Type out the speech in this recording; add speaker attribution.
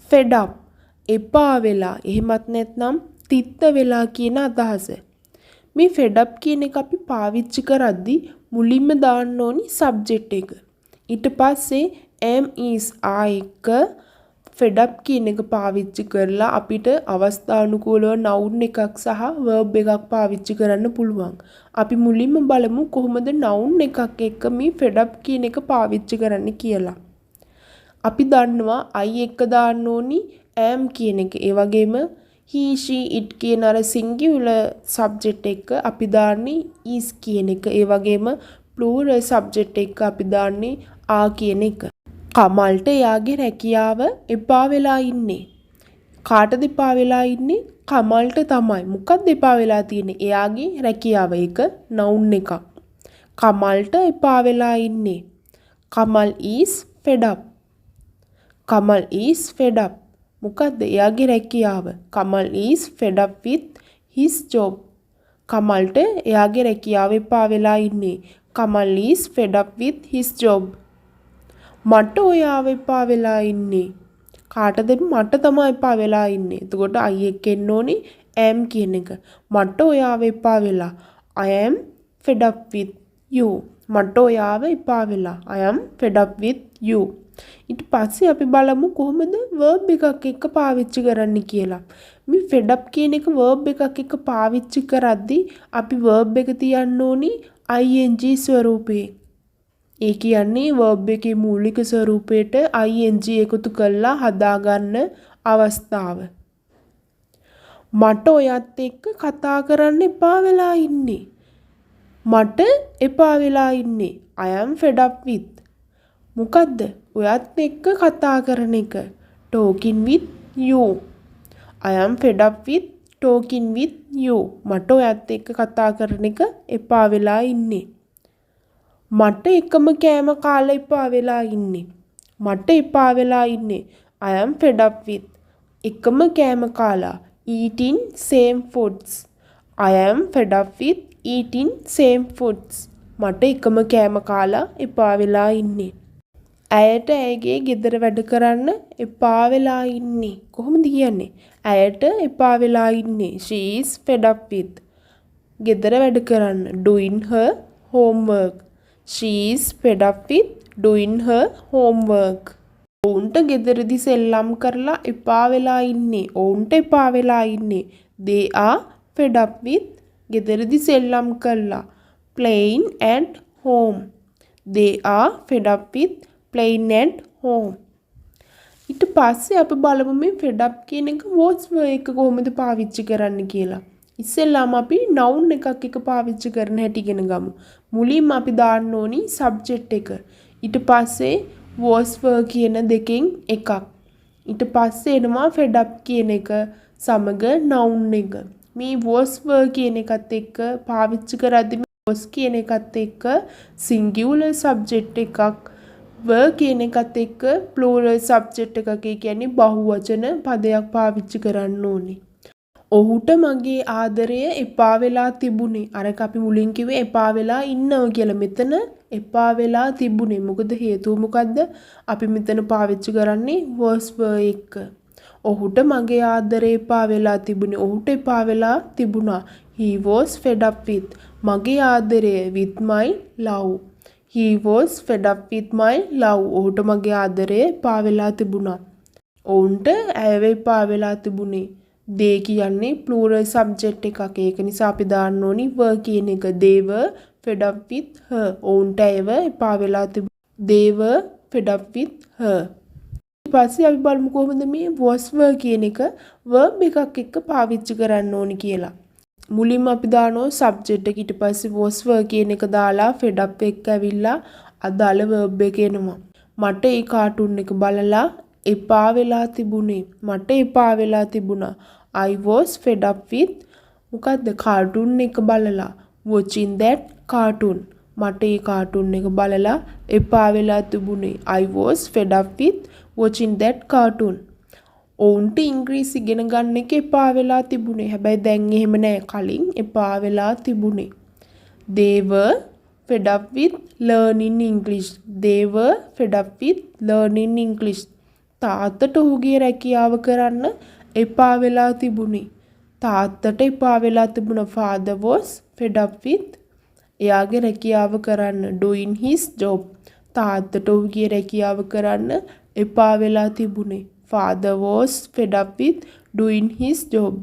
Speaker 1: fed up එපා වෙලා එහෙමත් නැත්නම් තිත්ත වෙලා කියන අදහස. මේ fed up කියන එක අපි පාවිච්චි කරද්දී මුලින්ම දාන්න ඕනි subject එක. ඊට පස්සේ am is are එක fed up කියන එක පාවිච්චි කරලා අපිට අවස්ථානුකූලව noun එකක් සහ verb එකක් පාවිච්චි කරන්න පුළුවන්. අපි මුලින්ම බලමු කොහොමද noun එකක් එක්ක මේ fed up කියන එක පාවිච්චි කරන්න කියලා. අපි දන්නවා I එක දාන්න ඕනි am කියන එක. ඒ වගේම he she it කියන අර singular subject එක අපි දාන්නේ is කියන එක. ඒ වගේම plural subject එක අපි දාන්නේ are කියන එක. කමල්ට එයාගේ රැකියාව එපා වෙලා ඉන්නේ. කාටද එපා වෙලා ඉන්නේ? කමල්ට තමයි. මොකක්ද එපා වෙලා තියෙන්නේ? එයාගේ රැකියාව. ඒක noun එකක්. කමල්ට එපා වෙලා ඉන්නේ. Kamal is fed up. Kamal is fed up. මොකක්ද එයාගේ රැකියාව? Kamal is fed up with his job. කමල්ට එයාගේ රැකියාව එපා වෙලා ඉන්නේ. Kamal is fed up with his job. මට ඔයාව එපා වෙලා ඉන්නේ. කාටද? මට තමයි එපා වෙලා ඉන්නේ. එතකොට I එක එන්න ඕනේ am කියන එක. මට ඔයාව එපා වෙලා. I am fed up with you. මට ඔයාව එපා වෙලා. I am fed up with you. ඊට පස්සේ අපි බලමු කොහොමද verb එකක් එක්ක පාවිච්චි කරන්න කියලා. මේ fed up කියන එක verb එකක් එක්ක පාවිච්චි කරද්දී අපි verb එක තියන්න ඕනි ing ස්වරූපේ. ඒ කියන්නේ verb එකේ මූලික ස්වරූපයට ing එකතු කරලා හදාගන්න අවස්ථාව. මට ඔයත් එක්ක කතා කරන්න එපා වෙලා ඉන්නේ. මට එපා වෙලා ඉන්නේ. I am fed up with. මොකද්ද? ඔයත් එක්ක කතා කරන එක. Talking with you. I am fed up with talking with you. මට ඔයත් එක්ක කතා කරන එක එපා වෙලා ඉන්නේ. මට එකම කෑම කාලා එපා වෙලා ඉන්නේ. මට එපා වෙලා ඉන්නේ. I am fed up with. එකම කෑම කාලා. Eating same foods. I am fed up with eating same foods. මට එකම කෑම කාලා එපා වෙලා ඉන්නේ. ඇයට ඇයගේ ගෙදර වැඩ කරන්න එපා වෙලා ඉන්නේ. කොහොමද කියන්නේ? ඇයට එපා වෙලා ඉන්නේ. She is fed up with. ගෙදර වැඩ කරන්න. Doing her homework. She is fed up with doing her homework. ඔවුන්ට ගෙදරදි සෙල්ලම් කරලා එපා වෙලා ඉන්නේ. ඔවුන්ට එපා වෙලා ඉන්නේ. They are fed up with ගෙදරදි සෙල්ලම් කරලා. Playing at home. They are fed up with playing at home. ඊට පස්සේ අපි බලමු මේ fed up කියන එක was එක කොහොමද පාවිච්චි කරන්න කියලා. ඉස්සෙල්ලාම අපි noun එකක් එක පාවිච්චි කරන හැටි ඉගෙන ගමු. මුලින්ම අපි දාන්න ඕනි subject එක. ඊට පස්සේ was කියන දෙකෙන් එකක්. ඊට පස්සේ එනවා fed up කියන එක සමග noun එක. මේ was කියන එකත් එක්ක පාවිච්චි කරද්දී was කියන එකත් එක්ක singular subject එකක් were කියන එකත් එක්ක plural subject එකක්. ඒ කියන්නේ බහුවචන පදයක් පාවිච්චි කරන්න ඕනේ. ඔහුට මගේ ආදරය එපා වෙලා තිබුණේ. අරක අපි මුලින් කිව්වේ එපා වෙලා ඉන්නවා කියලා. මෙතන එපා වෙලා තිබුණේ. මොකද හේතුව මොකද්ද? අපි මෙතන පාවිච්චි කරන්නේ was එක. ඔහුට මගේ ආදරය එපා වෙලා තිබුණේ. ඔහුට එපා වෙලා තිබුණා. He was fed up with. මගේ ආදරය with my love. He was fed up with my love. ඔහුට මගේ ආදරය එපා වෙලා තිබුණා. ඔවුන්ට ඇයව එපා වෙලා තිබුණේ. they කියන්නේ plural subject එකක්. ඒක නිසා අපි දාන්න ඕනි were කියන එක. they were fed up with her. ඔවුන්ට ඇයව එපා වෙලා තිබුණා. they were fed up with her. ඊට පස්සේ අපි බලමු කොහොමද මේ was were කියන එක verb එකක් එක්ක පාවිච්චි කරන්න ඕනි කියලා. මුලින්ම අපි දානවා subject එක. ඊට පස්සේ was were කියන එක දාලා fed up එක්ක ඇවිල්ලා අදාළ verb එක එනවා. මට ඒ කාටුන් එක බලලා එපා වෙලා තිබුණේ. මට එපා වෙලා තිබුණා. I was fed up with මොකද්ද? කාටුන් එක බලලා. watching that cartoon. මට ඒ කාටුන් එක බලලා එපා වෙලා තිබුණේ. I was fed up with watching that cartoon. ඔවුන්ට ඉංග්‍රීසි ඉගෙන ගන්න එක එපා වෙලා තිබුණේ. හැබැයි දැන් එහෙම නෑ. කලින් එපා වෙලා තිබුණේ. They were fed up with learning English. They were fed up with learning English. තාත්තට ඔහුගේ රැකියාව කරන්න එපා වෙලා තිබුණේ. තාත්තට එපා වෙලා තිබුණ. Father was fed up with එයාගේ රැකියාව කරන්න doing his job. තාත්තට ඔහුගේ රැකියාව කරන්න එපා වෙලා තිබුණේ. Father was fed up with doing his job.